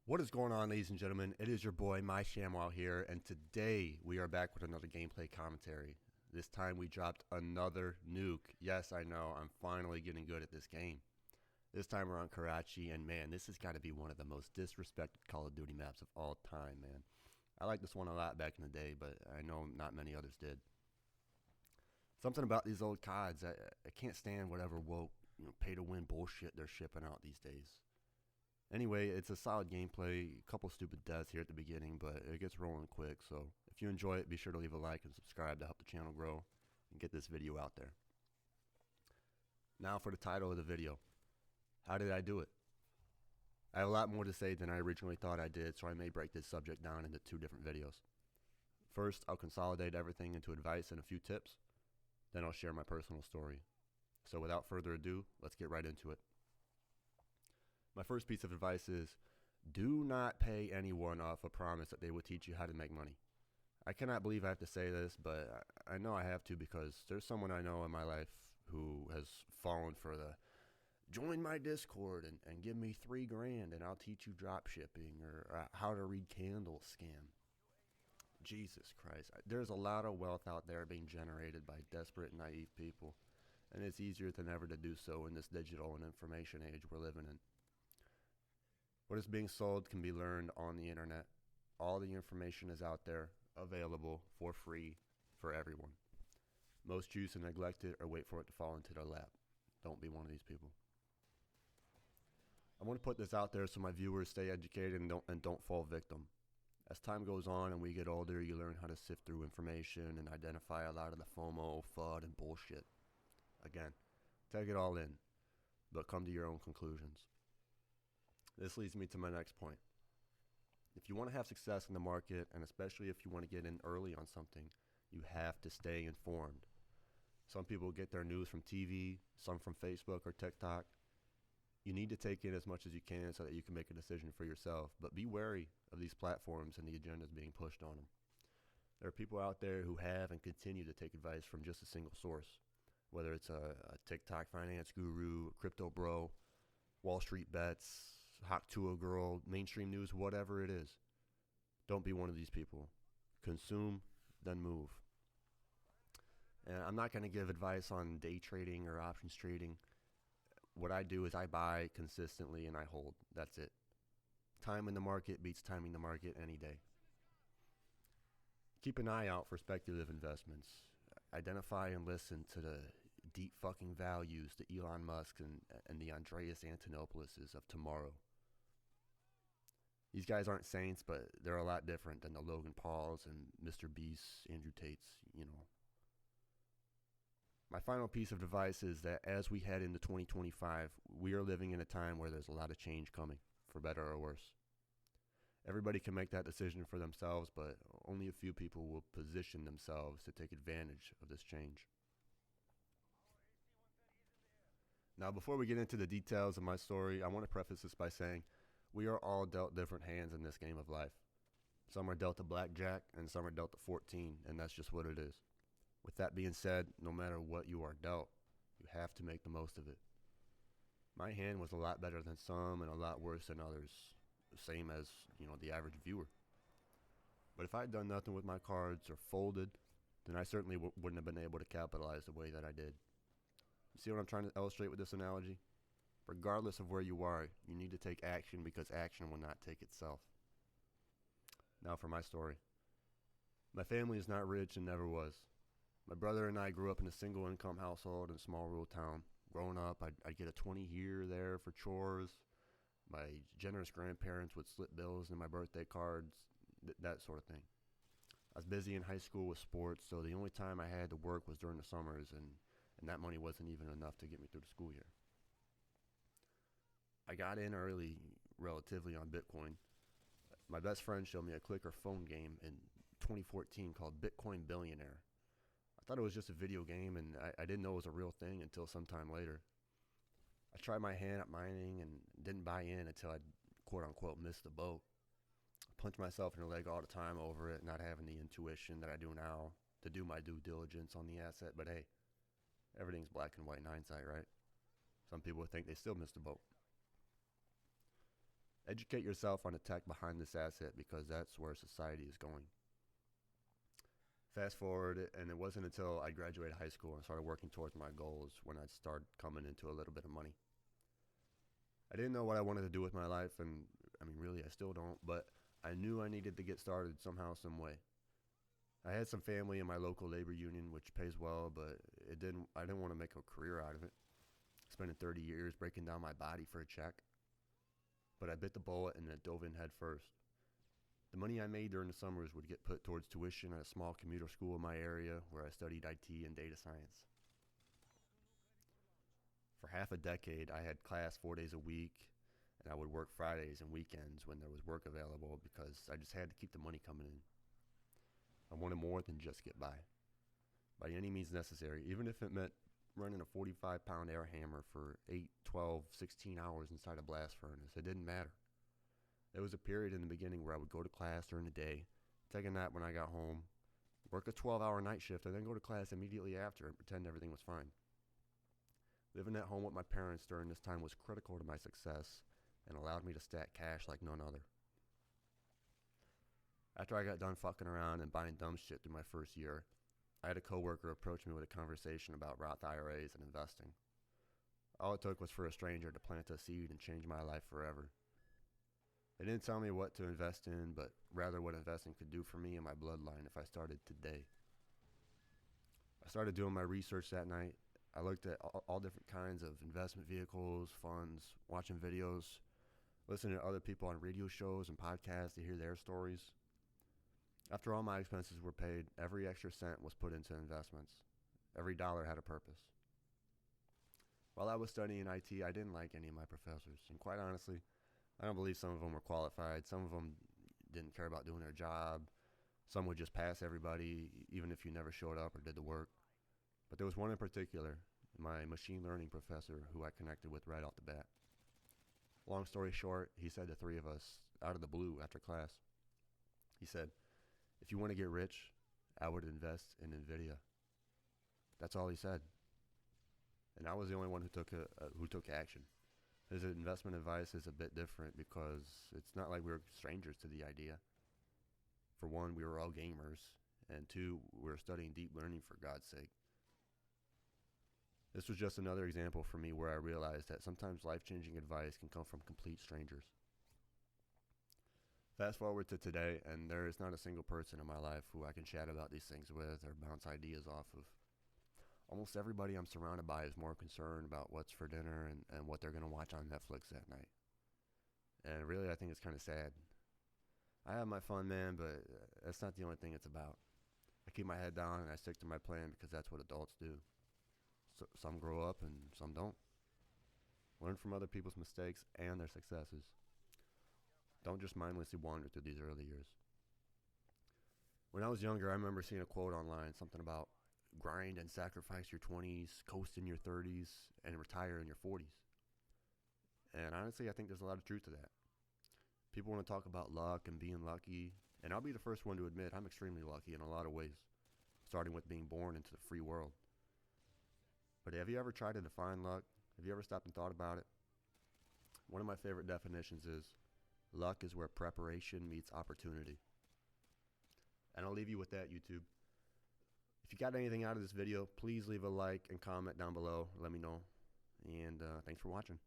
What is going on, ladies and gentlemen? It is your boy, My Shamwow here, and today we are back with another gameplay commentary. This time we dropped another nuke. Yes, I know, I'm finally getting good at this game. This time we're on Karachi, and man, this has got to be one of the most disrespected Call of Duty maps of all time, man. I liked this one a lot back in the day, but I know not many others did. Something about these old CODs, I can't stand whatever woke, pay-to-win bullshit they're shipping out these days. Anyway, it's a solid gameplay, a couple stupid deaths here at the beginning, but it gets rolling quick, so if you enjoy it, be sure to leave a like and subscribe to help the channel grow and get this video out there. Now for the title of the video. How did I do it? I have a lot more to say than I originally thought I did, so I may break this subject down into two different videos. First, I'll consolidate everything into advice and a few tips, then I'll share my personal story. So without further ado, let's get right into it. My first piece of advice is, do not pay anyone off a promise that they will teach you how to make money. I cannot believe I have to say this, but I know I have to because there's someone I know in my life who has fallen for the join my Discord and give me $3,000 and I'll teach you drop shipping or how to read candles scam. Jesus Christ. There's a lot of wealth out there being generated by desperate, naive people, and it's easier than ever to do so in this digital and information age we're living in. What is being sold can be learned on the internet. All the information is out there, available for free for everyone. Most choose to neglect it or wait for it to fall into their lap. Don't be one of these people. I want to put this out there so my viewers stay educated and don't fall victim. As time goes on and we get older, you learn how to sift through information and identify a lot of the FOMO, FUD, and bullshit. Again, take it all in, but come to your own conclusions. This leads me to my next point. If you want to have success in the market, and especially if you want to get in early on something, you have to stay informed. Some people get their news from TV, some from Facebook or TikTok. You need to take in as much as you can so that you can make a decision for yourself, but be wary of these platforms and the agendas being pushed on them. There are people out there who have and continue to take advice from just a single source, whether it's a TikTok finance guru, crypto bro, Wall Street bets, Hawk Tuah girl, mainstream news, whatever it is. Don't be one of these people. Consume, then move. And I'm not going to give advice on day trading or options trading. What I do is I buy consistently and I hold. That's it. Time in the market beats timing the market any day. Keep an eye out for speculative investments. Identify and listen to the deep fucking values, the Elon Musk and the Andreas Antonopoulos of tomorrow. These guys aren't saints, but they're a lot different than the Logan Pauls and Mr. Beasts, Andrew Tates, My final piece of advice is that as we head into 2025, we are living in a time where there's a lot of change coming, for better or worse. Everybody can make that decision for themselves, but only a few people will position themselves to take advantage of this change. Now, before we get into the details of my story, I want to preface this by saying we are all dealt different hands in this game of life. Some are dealt a blackjack, and some are dealt a 14, and that's just what it is. With that being said, no matter what you are dealt, you have to make the most of it. My hand was a lot better than some and a lot worse than others, same as, the average viewer. But if I had done nothing with my cards or folded, then I certainly wouldn't have been able to capitalize the way that I did. You see what I'm trying to illustrate with this analogy? Regardless of where you are, you need to take action because action will not take itself. Now for my story. My family is not rich and never was. My brother and I grew up in a single income household in a small rural town. Growing up, I'd get a 20 here, there for chores. My generous grandparents would slip bills in my birthday cards, that sort of thing. I was busy in high school with sports, so the only time I had to work was during the summers, and that money wasn't even enough to get me through the school year. I got in early, relatively, on Bitcoin. My best friend showed me a clicker phone game in 2014 called Bitcoin Billionaire. I thought it was just a video game, and I didn't know it was a real thing until sometime later. I tried my hand at mining and didn't buy in until I quote-unquote missed the boat. I punched myself in the leg all the time over it, not having the intuition that I do now to do my due diligence on the asset. But hey, everything's black and white in hindsight, right? Some people would think they still missed the boat. Educate yourself on the tech behind this asset because that's where society is going. Fast forward, and it wasn't until I graduated high school and started working towards my goals when I started coming into a little bit of money. I didn't know what I wanted to do with my life, and I mean, really, I still don't, but I knew I needed to get started somehow, some way. I had some family in my local labor union, which pays well, but I didn't want to make a career out of it, spending 30 years breaking down my body for a check. But I bit the bullet and dove in head first. The money I made during the summers would get put towards tuition at a small commuter school in my area where I studied IT and data science. For half a decade, I had class 4 days a week, and I would work Fridays and weekends when there was work available because I just had to keep the money coming in. I wanted more than just get by any means necessary, even if it meant running a 45-pound air hammer for 8, 12, 16 hours inside a blast furnace. It didn't matter. There was a period in the beginning where I would go to class during the day, take a nap when I got home, work a 12-hour night shift, and then go to class immediately after and pretend everything was fine. Living at home with my parents during this time was critical to my success and allowed me to stack cash like none other. After I got done fucking around and buying dumb shit through my first year, I had a coworker approach me with a conversation about Roth IRAs and investing. All it took was for a stranger to plant a seed and change my life forever. They didn't tell me what to invest in, but rather what investing could do for me and my bloodline if I started today. I started doing my research that night. I looked at all different kinds of investment vehicles, funds, watching videos, listening to other people on radio shows and podcasts to hear their stories. After all my expenses were paid, every extra cent was put into investments. Every dollar had a purpose. While I was studying IT, I didn't like any of my professors, and quite honestly, I don't believe some of them were qualified. Some of them didn't care about doing their job. Some would just pass everybody, even if you never showed up or did the work. But there was one in particular, my machine learning professor, who I connected with right off the bat. Long story short, he said to three of us, out of the blue after class, he said, "If you want to get rich, I would invest in NVIDIA." That's all he said. And I was the only one who took action. His investment advice is a bit different because it's not like we were strangers to the idea. For one, we were all gamers, and two, we were studying deep learning for God's sake. This was just another example for me where I realized that sometimes life-changing advice can come from complete strangers. Fast forward to today, and there is not a single person in my life who I can chat about these things with or bounce ideas off of. Almost everybody I'm surrounded by is more concerned about what's for dinner and what they're going to watch on Netflix that night. And really, I think it's kind of sad. I have my fun, man, but that's not the only thing it's about. I keep my head down and I stick to my plan because that's what adults do. So, some grow up and some don't. Learn from other people's mistakes and their successes. Don't just mindlessly wander through these early years. When I was younger, I remember seeing a quote online, something about grind and sacrifice your 20s, coast in your 30s, and retire in your 40s. And honestly, I think there's a lot of truth to that. People want to talk about luck and being lucky, and I'll be the first one to admit I'm extremely lucky in a lot of ways, starting with being born into the free world. But have you ever tried to define luck? Have you ever stopped and thought about it? One of my favorite definitions is, luck is where preparation meets opportunity. And I'll leave you with that, YouTube. If you got anything out of this video, please leave a like and comment down below. Let me know. And thanks for watching.